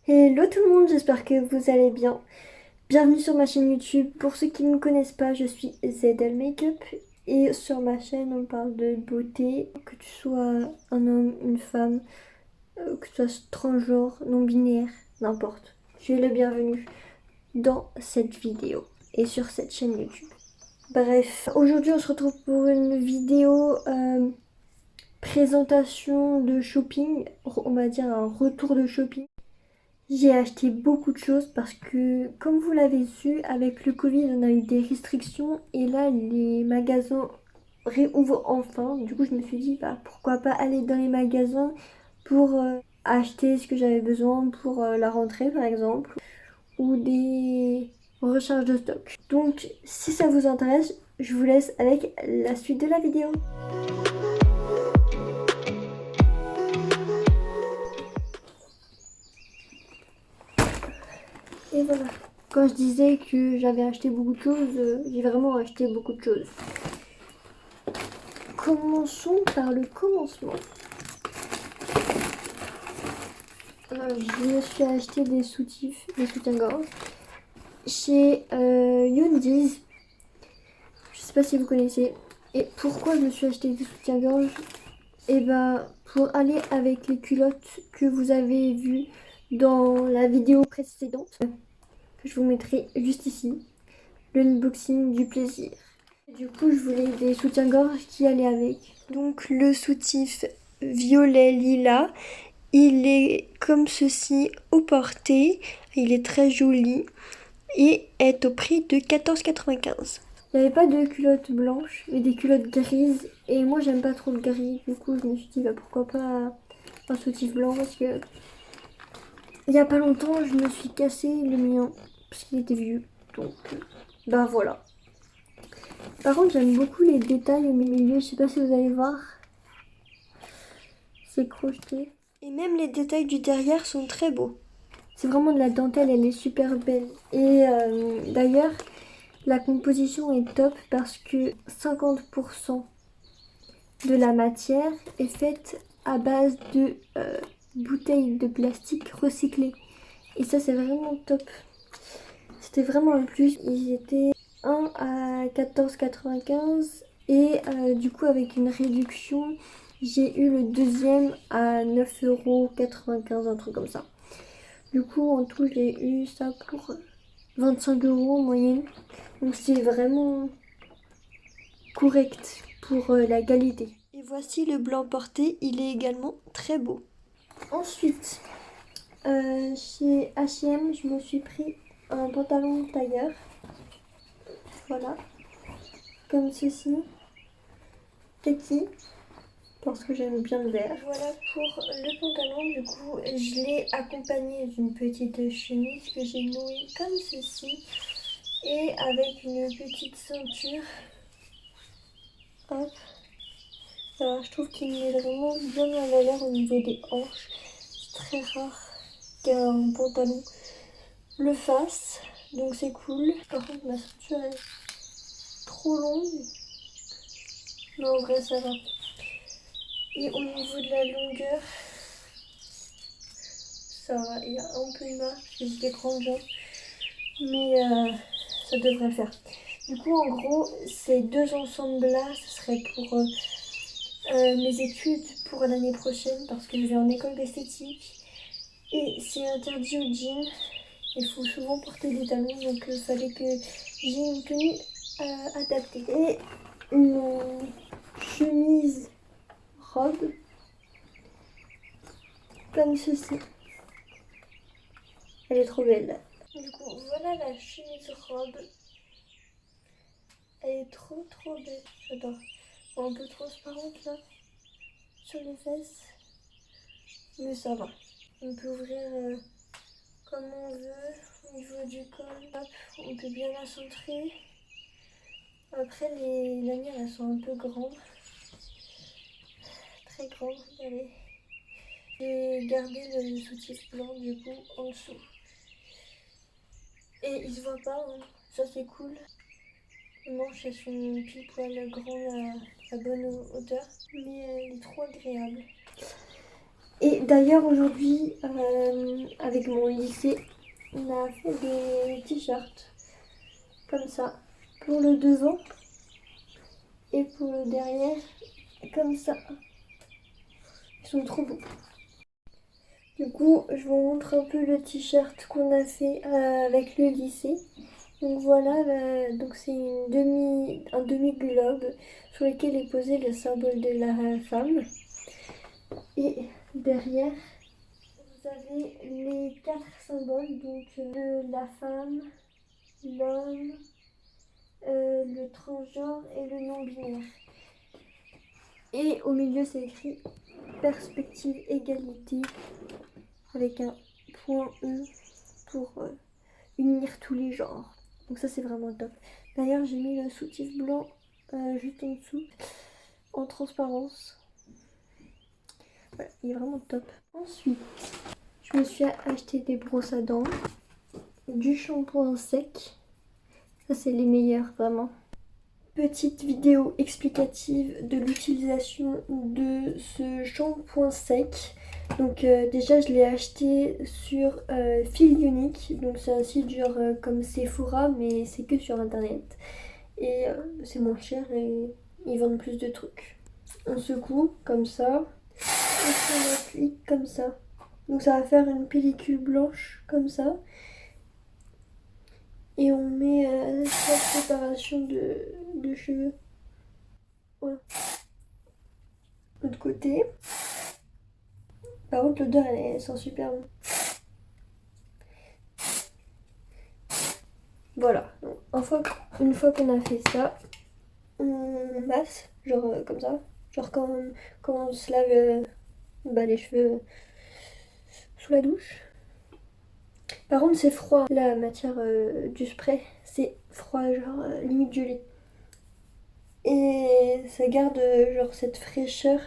Hello tout le monde, j'espère que vous allez bien. Bienvenue sur ma chaîne YouTube. Pour ceux qui ne me connaissent pas, je suis ZL Makeup et sur ma chaîne on parle de beauté, que tu sois un homme, une femme, que tu sois transgenre, non-binaire, n'importe. Tu es le bienvenu dans cette vidéo et sur cette chaîne YouTube. Bref, aujourd'hui on se retrouve pour une vidéo présentation de shopping, on va dire un retour de shopping. J'ai acheté beaucoup de choses parce que, comme vous l'avez su, avec le Covid, on a eu des restrictions et là, les magasins réouvrent enfin. Du coup, je me suis dit, bah, pourquoi pas aller dans les magasins pour acheter ce que j'avais besoin pour la rentrée, par exemple, ou des recharges de stock. Donc, si ça vous intéresse, je vous laisse avec la suite de la vidéo. Et voilà. Quand je disais que j'avais acheté beaucoup de choses, j'ai vraiment acheté beaucoup de choses. Commençons par le commencement. Je me suis acheté des soutifs, des soutiens-gorge chez Yundi's. Je sais pas si vous connaissez. Et pourquoi je me suis acheté des soutiens-gorge? Et ben pour aller avec les culottes que vous avez vues dans la vidéo précédente, que je vous mettrai juste ici, l'unboxing du plaisir. Du coup, je voulais des soutiens-gorge qui allaient avec. Donc le soutif violet lilas, il est comme ceci au porté, il est très joli et est au prix de 14,95. Il n'y avait pas de culottes blanches, mais des culottes grises. Et moi, j'aime pas trop le gris. Du coup, je me suis dit, bah, pourquoi pas un soutif blanc parce que il y a pas longtemps, je me suis cassé le mien parce qu'il était vieux. Donc, bah voilà. Par contre, j'aime beaucoup les détails au milieu. Je sais pas si vous allez voir. C'est crocheté. Et même les détails du derrière sont très beaux. C'est vraiment de la dentelle, elle est super belle. Et d'ailleurs, la composition est top parce que 50% de la matière est faite à base de bouteilles de plastique recyclées. Et ça, c'est vraiment top. C'était vraiment le plus. Ils étaient 1 à 14,95 et du coup, avec une réduction, j'ai eu le deuxième à 9,95 €, un truc comme ça. Du coup, en tout, j'ai eu ça pour 25 € en moyenne. Donc, c'est vraiment correct pour la qualité. Et voici le blanc porté, il est également très beau. Ensuite, chez H&M, je me suis pris un pantalon tailleur. Voilà, comme ceci. Kaki, parce que j'aime bien le vert. Voilà pour le pantalon, du coup je l'ai accompagné d'une petite chemise que j'ai nouée comme ceci et avec une petite ceinture. Hop. Alors je trouve qu'il met vraiment bien en valeur au niveau des hanches. C'est très rare qu'un pantalon le fasse, donc c'est cool. Par contre ma ceinture est trop longue, mais en vrai ça va. Et au niveau de la longueur, ça va, il y a un peu une marque parce que j'ai des grandes jambes, mais ça devrait le faire. Du coup, en gros, ces deux ensembles-là, ce serait pour mes études pour l'année prochaine parce que je vais en école d'esthétique et c'est interdit aux jeans. Il faut souvent porter des talons, donc il fallait que j'ai une tenue adaptée. Et une chemise robe comme ceci. Elle est trop belle. Du coup, voilà la chemise robe. Elle est trop belle. J'adore. Bon, un peu transparente là, sur les fesses. Mais ça va. On peut ouvrir comme on veut. Au niveau du col, hop, on peut bien la centrer. Après, les lanières, elles sont un peu grandes. Très grandes, regardez. J'ai gardé le soutif blanc du coup en dessous. Et il se voit pas, hein. Ça c'est cool. Les manches elles sont pile poil grandes à bonne hauteur. Mais elle est trop agréable. Et d'ailleurs aujourd'hui, avec mon lycée, on a fait des t-shirts comme ça pour le devant et pour le derrière comme ça. Ils sont trop beaux. Du coup, je vous montre un peu le t-shirt qu'on a fait avec le lycée. Donc voilà, donc c'est un demi-globe sur lequel est posé le symbole de la femme. Et derrière, vous avez les 4 symboles, donc de la femme, l'homme, le transgenre et le non-binaire. Et au milieu, c'est écrit perspective égalité avec un point E pour unir tous les genres. Donc ça, c'est vraiment top. D'ailleurs, j'ai mis le soutif blanc juste en dessous, en transparence. Voilà, il est vraiment top. Ensuite, je me suis acheté des brosses à dents, du shampoing sec. Ça, c'est les meilleurs, vraiment. Petite vidéo explicative de l'utilisation de ce shampoing sec. Donc déjà je l'ai acheté sur Fil Unique, donc c'est un site genre comme Sephora mais c'est que sur internet et c'est moins cher et ils vendent plus de trucs. On secoue comme ça et puis on appuie comme ça. Donc ça va faire une pellicule blanche comme ça et on met sa préparation de cheveux. Voilà. L'autre côté. Par contre, l'odeur, elle sent super bon. Voilà. Donc, une fois qu'on a fait ça, on masse, genre comme ça. Genre quand on se lave les cheveux sous la douche. Par contre, c'est froid. La matière du spray, c'est froid, genre limite gelé. Et ça garde genre cette fraîcheur.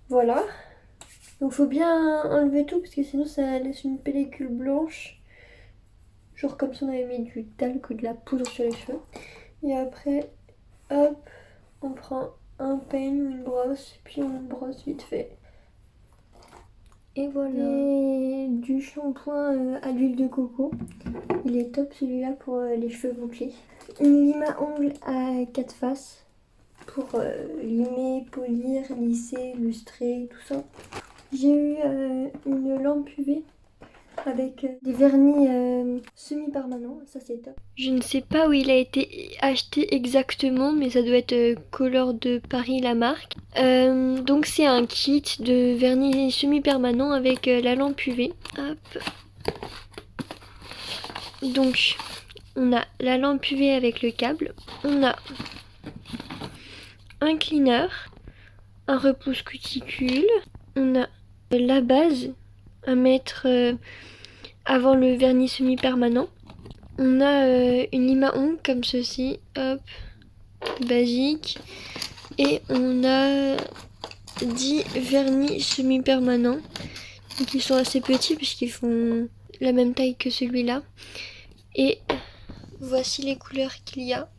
Voilà. Donc faut bien enlever tout parce que sinon ça laisse une pellicule blanche. Genre comme si on avait mis du talc ou de la poudre sur les cheveux. Et après, hop, on prend un peigne ou une brosse, puis on brosse vite fait. Et voilà. Et du shampoing à l'huile de coco. Il est top celui-là pour les cheveux bouclés. Une lime à ongles à 4 faces pour limer, polir, lisser, lustrer, tout ça. J'ai eu une lampe UV avec des vernis semi-permanents, ça c'est top. Je ne sais pas où il a été acheté exactement, mais ça doit être Color de Paris la marque. Donc c'est un kit de vernis semi-permanent avec la lampe UV. Hop. Donc on a la lampe UV avec le câble, on a un cleaner, un repousse cuticule, on a la base à mettre avant le vernis semi-permanent. On a une lime à ongles comme ceci, hop, basique. Et on a 10 vernis semi-permanents. Donc ils sont assez petits puisqu'ils font la même taille que celui-là. Et voici les couleurs qu'il y a.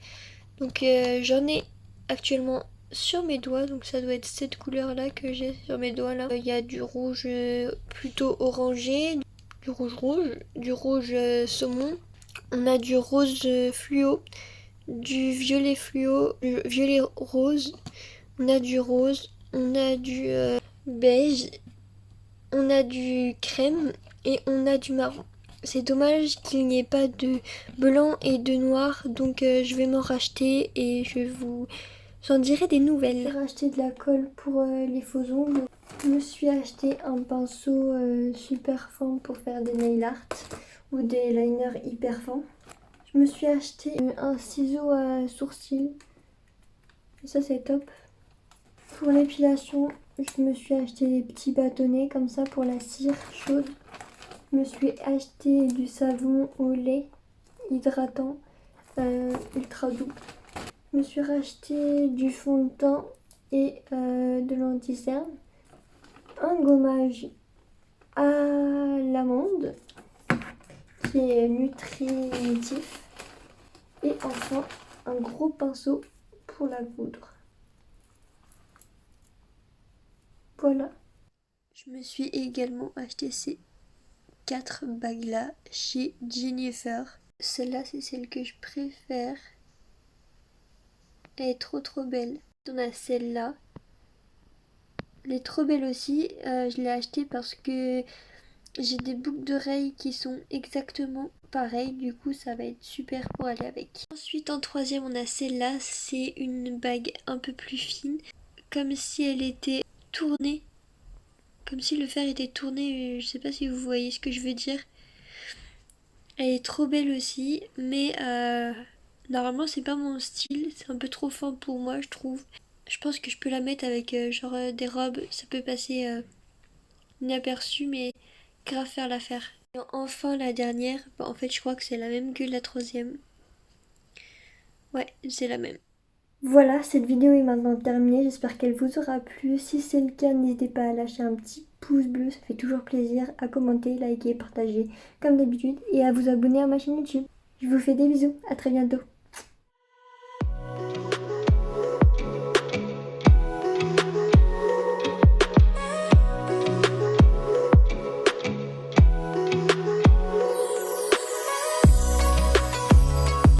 Donc j'en ai actuellement sur mes doigts, donc ça doit être cette couleur là que j'ai sur mes doigts là. Il y a du rouge plutôt orangé, du rouge du rouge saumon. On a du rose fluo, du violet fluo, du violet rose. On a du rose, on a du beige, on a du crème et on a du marron. C'est dommage qu'il n'y ait pas de blanc et de noir, donc je vais m'en racheter et je vous en dirai des nouvelles. J'ai racheté de la colle pour les faux ongles. Je me suis acheté un pinceau super fin pour faire des nail art ou des liners hyper fins. Je me suis acheté un ciseau à sourcils. Et ça c'est top. Pour l'épilation, je me suis acheté des petits bâtonnets comme ça pour la cire chaude. Je me suis acheté du savon au lait hydratant ultra doux. Je me suis racheté du fond de teint et de l'anti-cerne. Un gommage à l'amande qui est nutritif. Et enfin un gros pinceau pour la poudre. Voilà. Je me suis également acheté ces 4 bagues là chez Jennifer. Celle-là c'est celle que je préfère. Elle est trop belle. On a celle-là. Elle est trop belle aussi. Je l'ai achetée parce que j'ai des boucles d'oreilles qui sont exactement pareilles. Du coup ça va être super pour aller avec. Ensuite en troisième on a celle-là. C'est une bague un peu plus fine. Comme si elle était tournée. Comme si le fer était tourné. Je sais pas si vous voyez ce que je veux dire. Elle est trop belle aussi. Mais normalement c'est pas mon style. C'est un peu trop fin pour moi je trouve. Je pense que je peux la mettre avec des robes. Ça peut passer inaperçu mais grave faire l'affaire. Et enfin la dernière, bah, en fait je crois que c'est la même que la troisième. Ouais, c'est la même. Voilà, cette vidéo est maintenant terminée. J'espère qu'elle vous aura plu. Si c'est le cas, n'hésitez pas à lâcher un petit pouce bleu. Ça fait toujours plaisir. À commenter, liker, partager comme d'habitude. Et à vous abonner à ma chaîne YouTube. Je vous fais des bisous. À très bientôt.